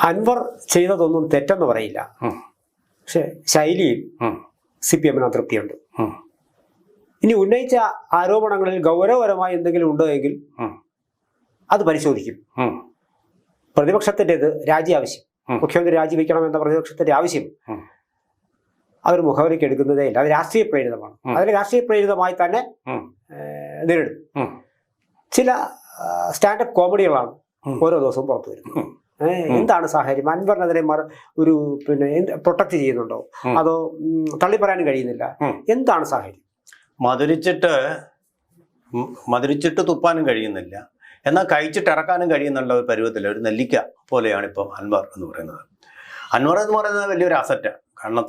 അൻവർ ചെയ്തതൊന്നും തെറ്റെന്ന് പറയില്ല. പക്ഷെ ശൈലിയിൽ CPM-ന് അതൃപ്തിയുണ്ട്. ഇനി ഉന്നയിച്ച ആരോപണങ്ങളിൽ ഗൗരവപരമായി എന്തെങ്കിലും ഉണ്ടോ എങ്കിൽ അത് പരിശോധിക്കും. പ്രതിപക്ഷത്തിൻ്റെത് രാജി ആവശ്യം, മുഖ്യമന്ത്രി രാജിവെക്കണമെന്ന പ്രതിപക്ഷത്തിന്റെ ആവശ്യം അവർ മുഖവരയ്ക്ക് എടുക്കുന്നതേ ഇല്ല. അത് രാഷ്ട്രീയ പ്രേരിതമാണ്. അതിന് രാഷ്ട്രീയ പ്രേരിതമായി തന്നെ നേരിടും. ചില സ്റ്റാൻഡപ്പ് കോമഡികളാണ് ഓരോ ദിവസവും പുറത്തു വരുന്നത്. എന്താണ് സാഹചര്യം? അൻവറിനെതിരെ ഒരു പ്രൊട്ടക്ട് ചെയ്യുന്നുണ്ടോ, അതോ തള്ളി പറയാനും കഴിയുന്നില്ല? എന്താണ് സാഹചര്യം? മധുരിച്ചിട്ട് തുപ്പാനും കഴിയുന്നില്ല, എന്നാൽ കഴിച്ചിട്ട് ഇറക്കാനും കഴിയുന്നുള്ള ഒരു പരുവത്തില്ല. ഒരു നെല്ലിക്ക പോലെയാണ് ഇപ്പം അൻവർ എന്ന് പറയുന്നത്. അൻവർ എന്ന് പറയുന്നത് വലിയൊരു അസറ്റാണ്. കാരണം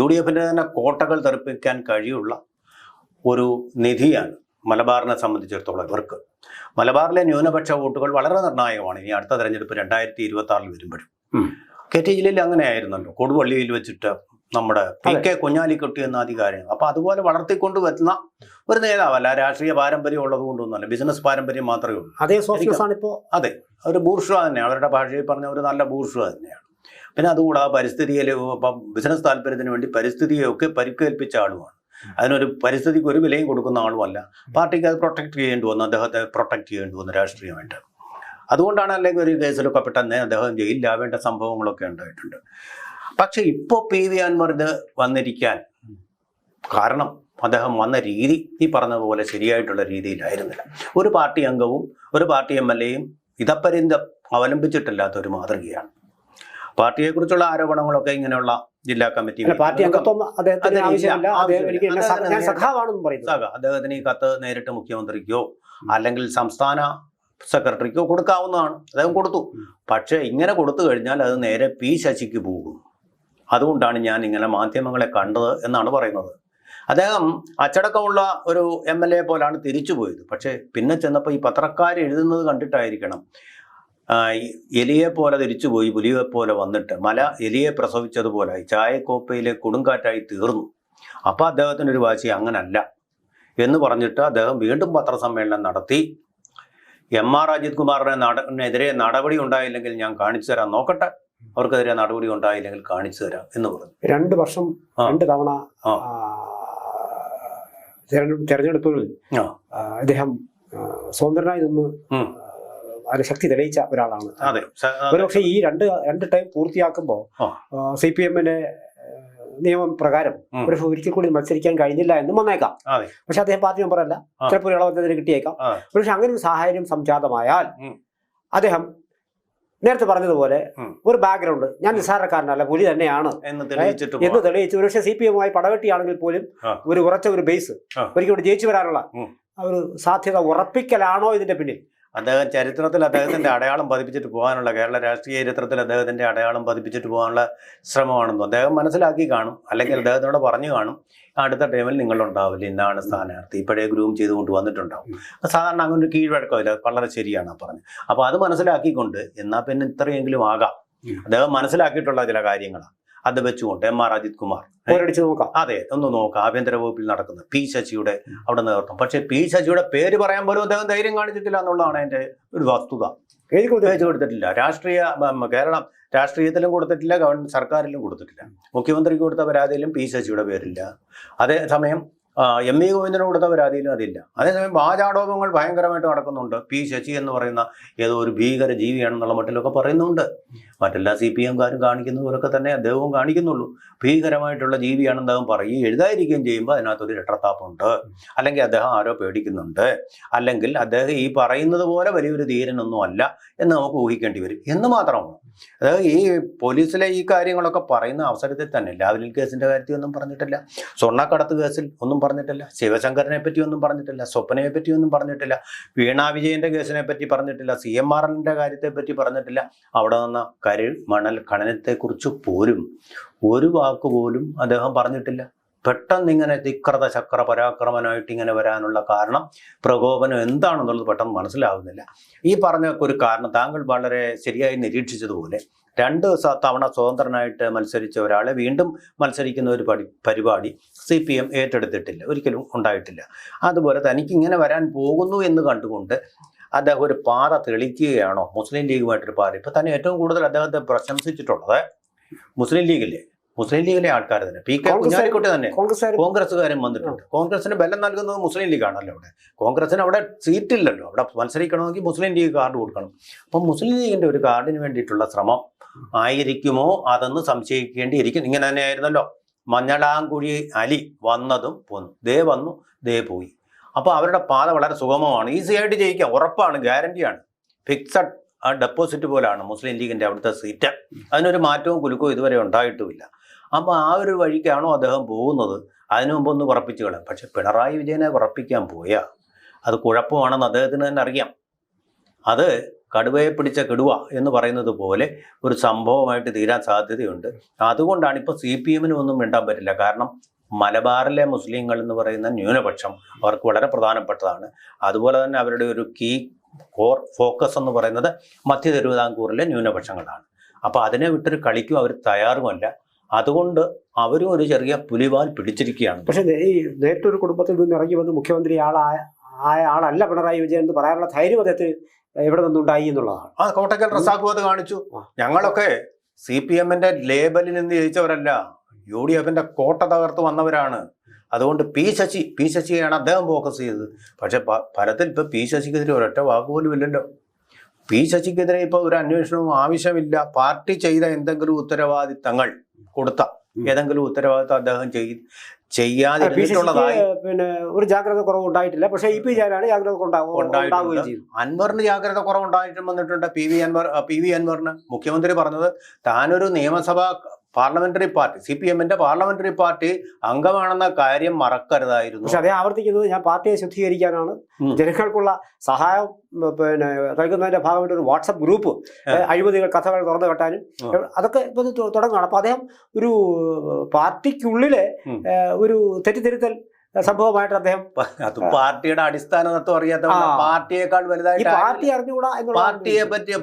UDF-ന്റെ തന്നെ കോട്ടകൾ തെറിപ്പിക്കാൻ കഴിയുള്ള ഒരു നിധിയാണ് മലബാറിനെ സംബന്ധിച്ചിടത്തോളം. ഇവർക്ക് മലബാറിലെ ന്യൂനപക്ഷ വോട്ടുകൾ വളരെ നിർണായകമാണ്. ഇനി അടുത്ത തെരഞ്ഞെടുപ്പ് 2026 വരുമ്പോഴും. KT ജലീൽ അങ്ങനെയായിരുന്നല്ലോ, കൊടുവള്ളിയിൽ വെച്ചിട്ട് നമ്മുടെ PK കുഞ്ഞാലിക്കുട്ടി എന്ന അധികാരി. അപ്പൊ അതുപോലെ വളർത്തിക്കൊണ്ട് വരുന്ന ഒരു നേതാവല്ല. രാഷ്ട്രീയ പാരമ്പര്യം ഉള്ളത് കൊണ്ടൊന്നുമല്ല, ബിസിനസ് പാരമ്പര്യം മാത്രമേ ഉള്ളൂ. അതെ, ഒരു ബൂർഷ്വാ തന്നെയാണ്. അവരുടെ ഭാഷയിൽ പറഞ്ഞ ഒരു നല്ല ബൂർഷ്വാ തന്നെയാണ്. പിന്നെ അതുകൂടാതെ പരിസ്ഥിതിയിൽ ബിസിനസ് താല്പര്യത്തിന് വേണ്ടി പരിസ്ഥിതിയൊക്കെ പരിക്കേൽപ്പിച്ച ആളുമാണ്. അതിനൊരു പരിസ്ഥിതിക്ക് ഒരു വിലയും കൊടുക്കുന്ന ആളുമല്ല. പാർട്ടിക്ക് അത് പ്രൊട്ടക്ട് ചെയ്യേണ്ടി വന്നു, അദ്ദേഹത്തെ പ്രൊട്ടക്ട് ചെയ്യേണ്ടി വന്നു രാഷ്ട്രീയമായിട്ട്. അതുകൊണ്ടാണ് അല്ലെങ്കിൽ ഒരു കേസിലൊക്കെ പെട്ടെന്ന് അദ്ദേഹം ജയിലിലാവേണ്ട സംഭവങ്ങളൊക്കെ ഉണ്ടായിട്ടുണ്ട്. പക്ഷെ ഇപ്പോൾ PV അൻവർ ഇത് വന്നിരിക്കാൻ കാരണം അദ്ദേഹം വന്ന രീതി ഈ പറഞ്ഞതുപോലെ ശരിയായിട്ടുള്ള രീതിയിലായിരുന്നില്ല. ഒരു പാർട്ടി അംഗവും ഒരു പാർട്ടി MLA-യും ഇതപ്പര്യന്തം അവലംബിച്ചിട്ടില്ലാത്ത ഒരു മാതൃകയാണ്. പാർട്ടിയെക്കുറിച്ചുള്ള ആരോപണങ്ങളൊക്കെ ഇങ്ങനെയുള്ള ജില്ലാ കമ്മിറ്റി അദ്ദേഹത്തിന് ഈ കത്ത് നേരിട്ട് മുഖ്യമന്ത്രിക്കോ അല്ലെങ്കിൽ സംസ്ഥാന സെക്രട്ടറിക്കോ കൊടുക്കാവുന്നതാണ്. അദ്ദേഹം കൊടുത്തു. പക്ഷേ ഇങ്ങനെ കൊടുത്തു കഴിഞ്ഞാൽ അത് നേരെ P ശശിക്ക് പോകും. അതുകൊണ്ടാണ് ഞാൻ ഇങ്ങനെ മാധ്യമങ്ങളെ കണ്ടത് എന്നാണ് പറയുന്നത്. അദ്ദേഹം അച്ചടക്കമുള്ള ഒരു MLA പോലാണ് തിരിച്ചു പോയത്. പക്ഷേ പിന്നെ ചെന്നപ്പോൾ ഈ പത്രക്കാർ എഴുതുന്നത് കണ്ടിട്ടായിരിക്കണം എലിയെ പോലെ തിരിച്ചുപോയി പുലിയെ പോലെ വന്നിട്ട് എലിയെ പ്രസവിച്ചതുപോലെ ചായക്കോപ്പയിലെ കൊടുങ്കാറ്റായി തീർന്നു. അപ്പോൾ അദ്ദേഹത്തിനൊരു വാശി അങ്ങനല്ല എന്ന് പറഞ്ഞിട്ട് അദ്ദേഹം വീണ്ടും പത്രസമ്മേളനം നടത്തി. MR അജിത് കുമാറിനെതിരെ നടപടി ഉണ്ടായില്ലെങ്കിൽ ഞാൻ കാണിച്ചു തരാം, നോക്കട്ടെ, അവർക്കെതിരെ നടപടി ഉണ്ടായില്ലെങ്കിൽ കാണിച്ചു തരാം എന്ന് പറഞ്ഞു. 2 വർഷം 2 തവണ തെരഞ്ഞെടുപ്പുകളിൽ അദ്ദേഹം സ്വതന്ത്രനായി നിന്ന് അതിന് ശക്തി തെളിയിച്ച ഒരാളാണ്. ഒരുപക്ഷെ ഈ രണ്ട് ടൈം പൂർത്തിയാക്കുമ്പോൾ CPM-ന്റെ നിയമം പ്രകാരം ഒരിക്കൽ കൂടി മത്സരിക്കാൻ കഴിഞ്ഞില്ല എന്നും വന്നേക്കാം. പക്ഷെ അദ്ദേഹം പാർട്ടി മെമ്പറല്ല, ചിലപ്പോൾ ഇളവത്തിന് കിട്ടിയേക്കാം. പക്ഷെ അങ്ങനെ ഒരു സാഹചര്യം സംജാതമായാൽ അദ്ദേഹം നേരത്തെ പറഞ്ഞതുപോലെ ഒരു ബാക്ക്ഗ്രൗണ്ട്, ഞാൻ നിസ്സാരക്കാരനല്ല, പുലി തന്നെയാണ് എന്ന് തെളിയിച്ചു. ഒരുപക്ഷെ CPM-മായി പടവെട്ടിയാണെങ്കിൽ പോലും ഒരു ഉറച്ച ഒരു ബേസ് ഒരിക്കലും ജയിച്ചു വരാനുള്ള ഒരു സാധ്യത ഉറപ്പിക്കലാണോ ഇതിന്റെ പിന്നിൽ? അദ്ദേഹം ചരിത്രത്തിൽ അദ്ദേഹത്തിന്റെ അടയാളം പതിപ്പിച്ചിട്ട് പോകാനുള്ള, കേരള രാഷ്ട്രീയ ചരിത്രത്തിൽ അദ്ദേഹത്തിന്റെ അടയാളം പതിപ്പിച്ചിട്ട് പോകാനുള്ള ശ്രമമാണെന്നും അദ്ദേഹം മനസ്സിലാക്കി കാണും. അല്ലെങ്കിൽ അദ്ദേഹത്തിനോട് പറഞ്ഞു കാണും, അടുത്ത ടൈമിൽ നിങ്ങളുണ്ടാവില്ല, ഇന്നാണ് സ്ഥാനാർത്ഥി, ഇപ്പോഴേ ഗ്രൂം ചെയ്തുകൊണ്ട് വന്നിട്ടുണ്ടാവും. സാധാരണ അങ്ങനെ ഒരു കീഴ്വഴക്കമില്ല, വളരെ ശരിയാണ് പറഞ്ഞത്. അപ്പോൾ അത് മനസ്സിലാക്കിക്കൊണ്ട് എന്നാൽ പിന്നെ ഇത്രയെങ്കിലും ആകാം. അദ്ദേഹം മനസ്സിലാക്കിയിട്ടുള്ള ചില കാര്യങ്ങളാണ്. അത് വെച്ചുകൊണ്ട് MR അജിത് കുമാർ അതെ ഒന്ന് നോക്കാം. ആഭ്യന്തര വകുപ്പിൽ നടക്കുന്ന P ശശിയുടെ അവിടെ നേതൃത്വം. പക്ഷേ P ശശിയുടെ പേര് പറയാൻ പോലും അദ്ദേഹം ധൈര്യം കാണിച്ചിട്ടില്ല എന്നുള്ളതാണ് എൻ്റെ ഒരു വസ്തുത. എഴുതി കൊടുത്തിട്ടില്ല. കേരളം രാഷ്ട്രീയത്തിലും കൊടുത്തിട്ടില്ല, ഗവൺമെന്റ് സർക്കാരിലും കൊടുത്തിട്ടില്ല. മുഖ്യമന്ത്രിക്ക് കൊടുത്ത പരാതിയിലും P ശശിയുടെ പേരില്ല. അതേസമയം MV ഗോവിന്ദന് കൊടുത്ത പരാതിയിലും അതില്ല. അതേസമയം വാചാടോപങ്ങൾ ഭയങ്കരമായിട്ട് നടക്കുന്നുണ്ട്. P ശശി എന്ന് പറയുന്ന ഏതോ ഒരു ഭീകര ജീവിയാണെന്നുള്ള മട്ടിലൊക്കെ പറയുന്നുണ്ട്. മറ്റെല്ലാ CPM-കാരും കാണിക്കുന്ന പോലൊക്കെ തന്നെ അദ്ദേഹവും കാണിക്കുന്നുള്ളൂ. ഭീകരമായിട്ടുള്ള ജീവിയാണെന്ന് അദ്ദേഹം പറയും. എഴുതാതിരിക്കുകയും ചെയ്യുമ്പോൾ അതിനകത്തൊരു രട്ടത്താപ്പുണ്ട്. അല്ലെങ്കിൽ അദ്ദേഹം ആരോ പേടിക്കുന്നുണ്ട്, അല്ലെങ്കിൽ അദ്ദേഹം ഈ പറയുന്നത് പോലെ വലിയൊരു ധീരനൊന്നും അല്ല എന്ന് നമുക്ക് ഊഹിക്കേണ്ടി വരും എന്ന് മാത്രമാണ്. അതായത് ഈ പോലീസിലെ ഈ കാര്യങ്ങളൊക്കെ പറയുന്ന അവസരത്തിൽ തന്നെ ലാവ്ലിൻ കേസിന്റെ കാര്യത്തിൽ ഒന്നും പറഞ്ഞിട്ടില്ല, സ്വർണ്ണക്കടത്ത് കേസിൽ ഒന്നും പറഞ്ഞിട്ടില്ല, ശിവശങ്കരനെ പറ്റി ഒന്നും പറഞ്ഞിട്ടില്ല, സ്വപ്നയെ പറ്റി ഒന്നും പറഞ്ഞിട്ടില്ല, വീണ വിജയന്റെ കേസിനെ പറ്റി പറഞ്ഞിട്ടില്ല, CMRന്റെ കാര്യത്തെ പറ്റി പറഞ്ഞിട്ടില്ല. അവിടെ നിന്ന് മണൽ ഖനനത്തെക്കുറിച്ച് പോലും ഒരു വാക്ക് പോലും അദ്ദേഹം പറഞ്ഞിട്ടില്ല. പെട്ടെന്ന് ഇങ്ങനെ തിക്രത ചക്ര പരാക്രമനായിട്ട് ഇങ്ങനെ വരാനുള്ള കാരണം, പ്രകോപനം എന്താണെന്നുള്ളത് പെട്ടെന്ന് മനസ്സിലാവുന്നില്ല. ഈ പറഞ്ഞ ഒരു കാരണം താങ്കൾ വളരെ ശരിയായി നിരീക്ഷിച്ചതുപോലെ 2 തവണ സ്വതന്ത്രനായിട്ട് മത്സരിച്ച ഒരാളെ വീണ്ടും മത്സരിക്കുന്ന ഒരു പരിപാടി CPM ഏറ്റെടുത്തിട്ടില്ല, ഒരിക്കലും ഉണ്ടായിട്ടില്ല. അതുപോലെ തനിക്ക് ഇങ്ങനെ വരാൻ പോകുന്നു എന്ന് കണ്ടുകൊണ്ട് അദ്ദേഹം ഒരു പാത തെളിക്കുകയാണോ മുസ്ലിം ലീഗുമായിട്ടൊരു പാത? ഇപ്പൊ തന്നെ ഏറ്റവും കൂടുതൽ അദ്ദേഹത്തെ പ്രശംസിച്ചിട്ടുള്ളത് മുസ്ലിം ലീഗിലെ ആൾക്കാർ തന്നെ. പി കെ കുഞ്ഞാലിക്കുട്ടി തന്നെ കോൺഗ്രസ്സുകാരും വന്നിട്ടുണ്ട്. കോൺഗ്രസിന് ബലം നൽകുന്നത് മുസ്ലിം ലീഗാണല്ലോ. അവിടെ കോൺഗ്രസിന് അവിടെ സീറ്റില്ലല്ലോ. അവിടെ മത്സരിക്കണമെങ്കിൽ മുസ്ലിം ലീഗ് കാർഡ് കൊടുക്കണം. അപ്പം മുസ്ലിം ലീഗിന്റെ ഒരു കാർഡിന് വേണ്ടിയിട്ടുള്ള ശ്രമം ആയിരിക്കുമോ അതെന്ന് സംശയിക്കേണ്ടിയിരിക്കും. ഇങ്ങനെ തന്നെയായിരുന്നല്ലോ മഞ്ഞളാംകുഴി അലി വന്നതും പോന്നു, ദേ വന്നു ദേ പോയി. അപ്പോൾ അവരുടെ പാത വളരെ സുഗമമാണ്, ഈസി ആയിട്ട് ജയിക്കാം, ഉറപ്പാണ്, ഗ്യാരണ്ടിയാണ്. ഫിക്സഡ് ഡെപ്പോസിറ്റ് പോലാണ് മുസ്ലിം ലീഗിന്റെ അവിടുത്തെ സീറ്റ്. അതിനൊരു മാറ്റവും കുലുക്കവും ഇതുവരെ ഉണ്ടായിട്ടുമില്ല. അപ്പോൾ ആ ഒരു വഴിക്കാണോ അദ്ദേഹം പോകുന്നത്? അതിനു മുമ്പ് ഒന്ന് ഉറപ്പിച്ചു കളയാം. പക്ഷെ പിണറായി വിജയനെ ഉറപ്പിക്കാൻ പോയാൽ അത് കുഴപ്പമാണെന്ന് അദ്ദേഹത്തിന് തന്നെ അറിയാം. അത് കടുവയെ പിടിച്ച കെടുവ എന്ന് പറയുന്നത് പോലെ ഒരു സംഭവമായിട്ട് തീരാൻ സാധ്യതയുണ്ട്. അതുകൊണ്ടാണ് ഇപ്പോൾ CPM-നും ഒന്നും മിണ്ടാൻ പറ്റില്ല. കാരണം മലബാറിലെ മുസ്ലിങ്ങൾ എന്ന് പറയുന്ന ന്യൂനപക്ഷം അവർക്ക് വളരെ പ്രധാനപ്പെട്ടതാണ്. അതുപോലെ തന്നെ അവരുടെ ഒരു കോർ ഫോക്കസ് എന്ന് പറയുന്നത് മധ്യ തിരുവിതാംകൂറിലെ ന്യൂനപക്ഷങ്ങളാണ്. അപ്പോൾ അതിനെ വിട്ടൊരു കളിക്കും അവർ തയ്യാറുമല്ല. അതുകൊണ്ട് അവരും ഒരു ചെറിയ പുലിവാൽ പിടിച്ചിരിക്കുകയാണ്. പക്ഷേ ഈ നേരിട്ടൊരു കുടുംബത്തിൽ നിന്ന് ഇറങ്ങി വന്ന് മുഖ്യമന്ത്രി ആളല്ല പിണറായി വിജയൻ എന്ന് പറയാനുള്ള ധൈര്യം അദ്ദേഹത്തിന് എവിടെ നിന്നുണ്ടായി എന്നുള്ളതാണ്. കോട്ടക്കൽ റസാഖും അത് കാണിച്ചു. ഞങ്ങളൊക്കെ CPM-ന്റെ ലേബലിൽ നിന്ന് ജയിച്ചവരല്ല, UDF-ന്റെ കോട്ട തകർത്ത് വന്നവരാണ്. അതുകൊണ്ട് പി ശശിയാണ് അദ്ദേഹം ഫോക്കസ് ചെയ്തത്. പക്ഷെ ഫലത്തിൽ ഇപ്പൊ പി ശശിക്കെതിരെ ഒരൊറ്റ വാക്കുപോലും ഇല്ലല്ലോ. പി ശശിക്കെതിരെ ഇപ്പൊ ഒരു അന്വേഷണവും ആവശ്യമില്ല. പാർട്ടി ചെയ്ത എന്തെങ്കിലും ഉത്തരവാദിത്തങ്ങൾ കൊടുത്ത ഏതെങ്കിലും ഉത്തരവാദിത്തം അദ്ദേഹം ചെയ്യാതിരുന്നിട്ടുള്ളതായി പിന്നെ ഒരു ജാഗ്രത കുറവ് ഉണ്ടായിട്ടില്ല. പക്ഷേ ഇ പി ജയനാണ് ജാഗ്രത ഉണ്ടാവുകയും ചെയ്തു. അൻവറിന് ജാഗ്രത കുറവുണ്ടായിട്ടും വന്നിട്ടുണ്ട്. പി വി അൻവറിന് മുഖ്യമന്ത്രി പറഞ്ഞത് താനൊരു നിയമസഭാ പാർലമെന്ററി പാർട്ടി CPM-ന്റെ പാർലമെന്ററി പാർട്ടി അംഗമാണെന്ന കാര്യം മറക്കരുതായിരുന്നു. പക്ഷെ അതേ ആവർത്തിക്കുന്നത് ഞാൻ പാർട്ടിയെ ശുദ്ധീകരിക്കാനാണ്, ജനങ്ങൾക്കുള്ള സഹായം പിന്നെ നൽകുന്നതിന്റെ ഭാഗമായിട്ട് ഒരു വാട്സപ്പ് ഗ്രൂപ്പ്, അഴിമതികൾ കഥകൾ തുറന്നു കെട്ടാനും അതൊക്കെ ഇപ്പൊ തുടങ്ങുകയാണ്. അപ്പൊ അദ്ദേഹം ഒരു പാർട്ടിക്കുള്ളിലെ ഒരു തെറ്റിദ്ധരുത്തൽ സംഭവമായിട്ട് അദ്ദേഹം പാർട്ടിയുടെ അടിസ്ഥാന തത്വം അറിയാത്ത പാർട്ടിയേക്കാൾ വലുതായിട്ട് പാർട്ടി അറിഞ്ഞുകൂടാ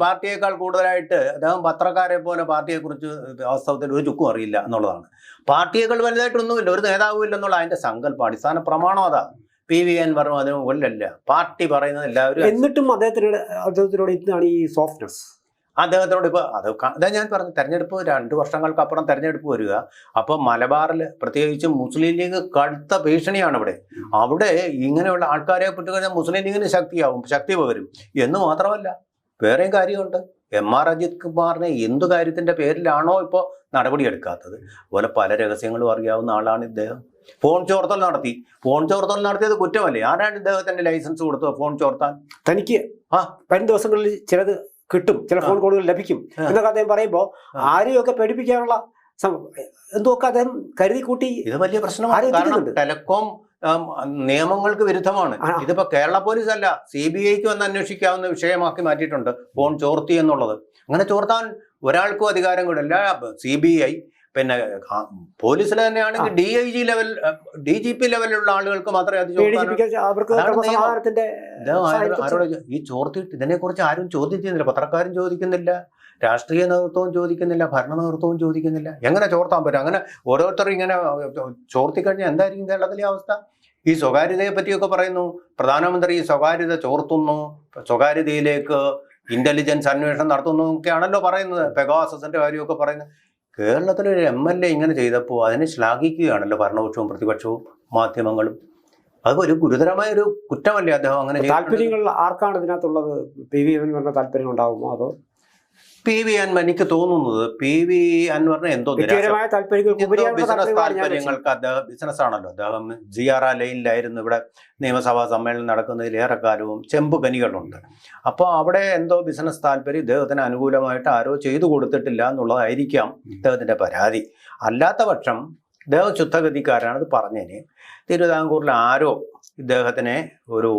പാർട്ടിയേക്കാൾ കൂടുതലായിട്ട് അദ്ദേഹം പത്രക്കാരെ പോലെ പാർട്ടിയെ കുറിച്ച് വാസ്തവത്തിൽ ഒരു ചുക്കും അറിയില്ല എന്നുള്ളതാണ്. പാർട്ടിയേക്കാൾ വലുതായിട്ടൊന്നുമില്ല, ഒരു നേതാവും ഇല്ലെന്നുള്ള അതിന്റെ സങ്കല്പം അടിസ്ഥാന പ്രമാണം അതാ. PV അൻവറും അതിന് മുകളിലല്ല, പാർട്ടി പറയുന്നത് എല്ലാവരും. എന്നിട്ടും അദ്ദേഹത്തിനോട് ഇതാണ് ഈ സോഫ്റ്റ്നെസ്. അദ്ദേഹത്തോട് ഇപ്പോൾ അതാ ഞാൻ പറഞ്ഞു, തെരഞ്ഞെടുപ്പ് 2 വർഷങ്ങൾക്കപ്പുറം തെരഞ്ഞെടുപ്പ് വരിക. അപ്പോൾ മലബാറിൽ പ്രത്യേകിച്ച് മുസ്ലിം ലീഗ് കടുത്ത ഭീഷണിയാണ്. അവിടെ ഇങ്ങനെയുള്ള ആൾക്കാരെ പെട്ടുകഴിഞ്ഞാൽ മുസ്ലിം ലീഗിന് ശക്തി പകരും എന്ന് മാത്രമല്ല വേറെയും കാര്യമുണ്ട്. MR അജിത് കുമാറിനെ എന്തു കാര്യത്തിന്റെ പേരിലാണോ ഇപ്പോൾ നടപടിയെടുക്കാത്തത്? അതുപോലെ പല രഹസ്യങ്ങളും അറിയാവുന്ന ആളാണ് ഇദ്ദേഹം. ഫോൺ ചോർത്തൽ നടത്തിയത് കുറ്റമല്ലേ? ആരാണ് ഇദ്ദേഹത്തിന്റെ ലൈസൻസ് കൊടുത്തത് ഫോൺ ചോർത്താൻ? തനിക്ക് വരും ദിവസങ്ങളിൽ ചിലത് കിട്ടും, ചില ഫോൺ കോളുകൾ ലഭിക്കും എന്നൊക്കെ അദ്ദേഹം പറയുമ്പോൾ ആരെയൊക്കെ പേടിപ്പിക്കാനുള്ള എന്തൊക്കെ അദ്ദേഹം കരുതി കൂട്ടി. ഇത് വലിയ പ്രശ്നമാണ്. ടെലികോം നിയമങ്ങൾക്ക് വിരുദ്ധമാണ്. ഇതിപ്പോ കേരള പോലീസ് അല്ല, CBIക്ക് വന്ന് അന്വേഷിക്കാവുന്ന വിഷയമാക്കി മാറ്റിയിട്ടുണ്ട് ഫോൺ ചോർത്തി എന്നുള്ളത്. അങ്ങനെ ചോർത്താൻ ഒരാൾക്കും അധികാരം കൂടില്ല. CBI പിന്നെ പോലീസിൽ തന്നെയാണെങ്കിൽ DGP ലെവലിലുള്ള ആളുകൾക്ക് മാത്രമേ അത് ഈ ചോർത്തിയിട്ട് ഇതിനെക്കുറിച്ച് ആരും ചോദിക്കുന്നില്ല. പത്രക്കാരും ചോദിക്കുന്നില്ല, രാഷ്ട്രീയ നേതൃത്വവും ചോദിക്കുന്നില്ല, ഭരണ നേതൃത്വവും ചോദിക്കുന്നില്ല. എങ്ങനെ ചോർത്താൻ പറ്റും? അങ്ങനെ ഓരോരുത്തരും ഇങ്ങനെ ചോർത്തിക്കഴിഞ്ഞാൽ എന്തായിരിക്കും കേരളത്തിലെ അവസ്ഥ? ഈ സ്വകാര്യതയെ പറ്റിയൊക്കെ പറയുന്നു, പ്രധാനമന്ത്രി സ്വകാര്യത ചോർത്തുന്നു, സ്വകാര്യതയിലേക്ക് ഇന്റലിജൻസ് അന്വേഷണം നടത്തുന്നു ഒക്കെയാണല്ലോ പറയുന്നത്. പെഗാസസിന്റെ കാര്യമൊക്കെ പറയുന്നത്. കേരളത്തിലൊരു MLA ഇങ്ങനെ ചെയ്തപ്പോൾ അതിനെ ശ്ലാഘിക്കുകയാണല്ലോ ഭരണപക്ഷവും പ്രതിപക്ഷവും മാധ്യമങ്ങളും. അത് ഒരു ഗുരുതരമായ ഒരു കുറ്റമല്ലേ അദ്ദേഹം അങ്ങനെ? താല്പര്യങ്ങൾ ആർക്കാണ് ഇതിനകത്തുള്ളത്? PV അൻവറിന് താല്പര്യം ഉണ്ടാകുമോ? അതോ PV അൻവർ? എനിക്ക് തോന്നുന്നത് PV അൻവറിന് എന്തോ താല്പര്യങ്ങൾക്ക് അദ്ദേഹം ബിസിനസ്സാണല്ലോ. അദ്ദേഹം GR ലൈനിലായിരുന്നു. ഇവിടെ നിയമസഭാ സമ്മേളനം നടക്കുന്നതിൽ ഏറെക്കാലവും ചെമ്പുകനികളുണ്ട്. അപ്പോൾ അവിടെ എന്തോ ബിസിനസ് താല്പര്യം ഇദ്ദേഹത്തിന് അനുകൂലമായിട്ട് ആരോ ചെയ്തു കൊടുത്തിട്ടില്ല എന്നുള്ളതായിരിക്കാം ഇദ്ദേഹത്തിൻ്റെ പരാതി. അല്ലാത്ത പക്ഷം ഇദ്ദേഹം ശുദ്ധഗതിക്കാരാണത് പറഞ്ഞതിന്. തിരുവിതാംകൂറിൽ ആരോ ഇദ്ദേഹത്തിനെ ഒരു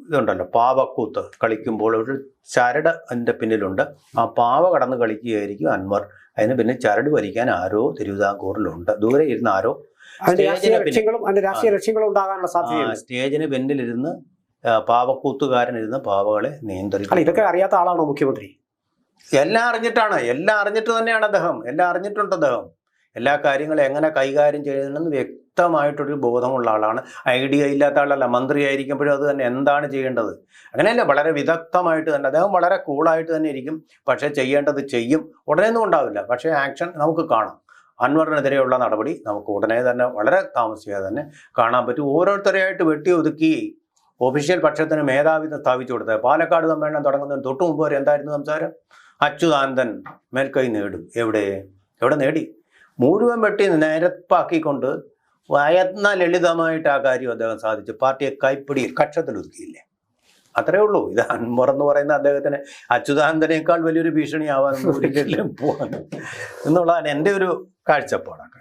ഇതുണ്ടല്ലോ, പാവക്കൂത്ത് കളിക്കുമ്പോൾ ഒരു ചരട് അതിൻ്റെ പിന്നിലുണ്ട്. ആ പാവ കടന്ന് കളിക്കുകയായിരിക്കും അൻവർ. അതിന് പിന്നെ ചരട് വലിക്കാൻ ആരോ തിരുവിതാംകൂറിലുണ്ട്. ദൂരെ ഇരുന്ന് ആരോ സ്റ്റേജിന് പിന്നിലിരുന്ന് പാവക്കൂത്തുകാരനിരുന്ന് പാവകളെ നിയന്ത്രിക്കും. ഇതൊക്കെ അറിയാത്ത ആളാണോ മുഖ്യമന്ത്രി? എല്ലാം അറിഞ്ഞിട്ട് തന്നെയാണ് അദ്ദേഹം. എല്ലാം അറിഞ്ഞിട്ടുണ്ട് അദ്ദേഹം. എല്ലാ കാര്യങ്ങളും എങ്ങനെ കൈകാര്യം ചെയ്യണമെന്ന് വ്യക്തമായിട്ടൊരു ബോധമുള്ള ആളാണ്. ഐഡിയ ഇല്ലാത്ത ആളല്ല. മന്ത്രിയായിരിക്കുമ്പോഴും അത് തന്നെ എന്താണ് ചെയ്യേണ്ടത് അങ്ങനെയല്ല, വളരെ വിദഗ്ധമായിട്ട് തന്നെ അദ്ദേഹം വളരെ കൂളായിട്ട് തന്നെ ഇരിക്കും. പക്ഷേ ചെയ്യേണ്ടത് ചെയ്യും. ഉടനെയൊന്നും ഉണ്ടാവില്ല, പക്ഷേ ആക്ഷൻ നമുക്ക് കാണാം. അൻവറിനെതിരെയുള്ള നടപടി നമുക്ക് ഉടനെ തന്നെ വളരെ താമസിയാതെ തന്നെ കാണാൻ പറ്റും. ഓരോരുത്തരെയായിട്ട് വെട്ടി ഒതുക്കി ഒഫീഷ്യൽ പക്ഷത്തിന് മേധാവിത്വം സ്ഥാപിച്ചു കൊടുത്തത്. പാലക്കാട് സമ്മേളനം തുടങ്ങുന്നതിന് തൊട്ട് മുമ്പ് വരെ എന്തായിരുന്നു സംസാരം? അച്യുതാനന്ദൻ മേൽക്കൈ നേടും. എവിടെ നേടി? മുഴുവൻ വെട്ടി നിരപ്പാക്കിക്കൊണ്ട് ലളിതമായിട്ട് ആ കാര്യം അദ്ദേഹം സാധിച്ചു. പാർട്ടിയെ കൈപ്പിടിയിൽ കക്ഷത്തിലൊതുക്കിയില്ലേ? അത്രേ ഉള്ളൂ. ഇത് അൻവർ എന്ന് പറയുന്ന അദ്ദേഹത്തിന് അച്യുതാനന്ദനേക്കാൾ വലിയൊരു ഭീഷണിയാവാനൊന്നും ഒരിക്കലും പോകാൻ എന്നുള്ളതാണ് എൻ്റെ ഒരു കാഴ്ചപ്പാടാണ്.